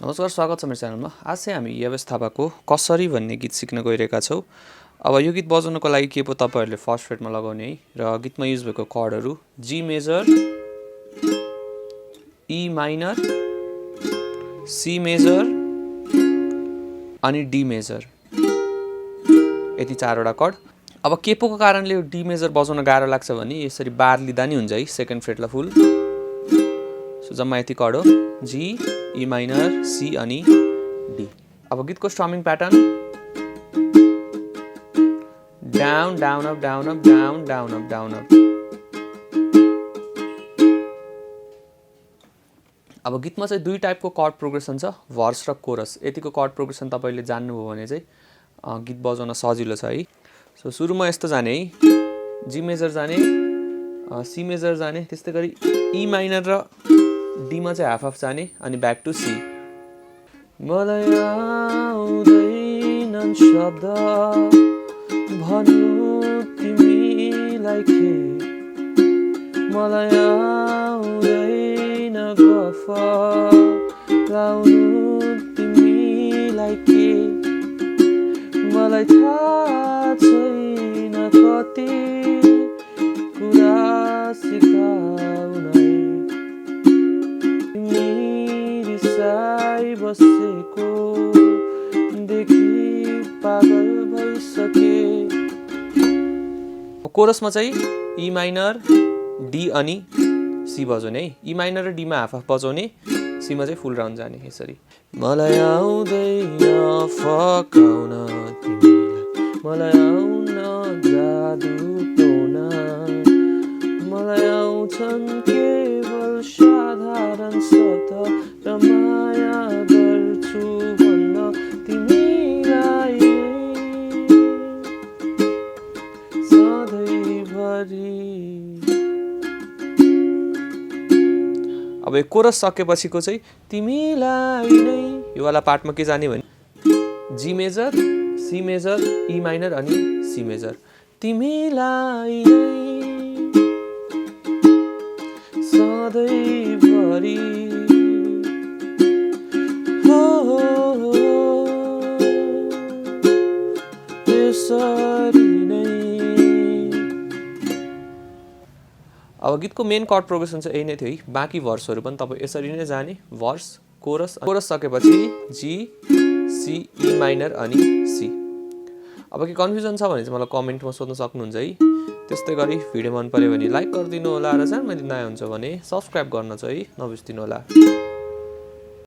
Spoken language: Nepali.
नमस्कार, स्वागत छ मेरो च्यानलमा। आज चाहिँ हामी याबेश थापाको कसरी भन्ने गीत सिक्न गइरहेका छौँ। अब यो गीत बजाउनको लागि के पो तपाईहरुले फर्स्ट फ्रेटमा लगाउने है र गीतमा युज भएको कर्डहरु जी major, E minor, C major अनि डी मेजर, यति चारवटा कर्ड। अब के पोको कारणले यो डी मेजर बजाउन गाह्रो लाग्छ भने यसरी बार लिँदा नि हुन्छ है, सेकेन्ड फ्रेटलाई फुल। सो जम्मा यति कर्ड हो, जी, ई माइनर, सी अनि डी। अब गीतको storming pattern down down up down up down down up down up. अब गीतमा चाहिँ दुई टाइपको कर्ड प्रोग्रेसन छ, भर्स र कोरस। यतिको कर्ड प्रोग्रेसन तपाईले जान्नुभयो भने चाहिँ गीत बजाउन सजिलो छ है। सो सुरुमा यस्तो जाने है, जी मेजर जाने, सी मेजर जाने, त्यस्तै गरी ई माइनर र डी मा चाहिँ हाफ हाफ जाने अनि ब्याक टु सी। मलाई आउँदैन शब्द भन्नु तिमीलाई के, मलाई आउँदैन गफ लाउनु तिमीलाई के, मलाई थाहा छैन कति कुरा सिकाउन बसेको देखि पागल भइसके। कोरसमा चाहिँ ई माइनर, डी अनि सी बजाउने है। ई माइनर र डी मा हाफ हाफ बजाउने, सी मा चाहिँ फुल राउन्ड जाने यसरी। मलाई आउँदैन फकाउन तिमीलाई, मलाई आउन जादु टोना, मलाई आउँछन् केवल साधारण शब्द र माया गर्छु भन्न तिमीलाई सधैँभरि। अब यो कोरस सकेपछिको चाहिँ तिमीलाई नै, यो वाला पार्टमा के जाने भने G major, C major, E minor अनि सी मेजर। तिमीलाई नै सधैँभरि यसरी नै। अब गीतको मेन कर्ड प्रोग्रेसन चाहिँ यही नै थियो है। बाँकी भर्सहरू पनि तपाईँ यसरी नै जाने, भर्स, कोरस, कोरस सकेपछि जी, सी, ई माइनर अनि सी। अब के कन्फ्युजन छ भने चाहिँ मलाई कमेन्टमा सोध्न सक्नुहुन्छ है। त्यस्तै गरी भिडियो मन पर्यो भने लाइक गरिदिनु होला र च्यानलमा नयाँ हुन्छ भने सब्सक्राइब गर्न चाहिँ नबिर्सिनु होला।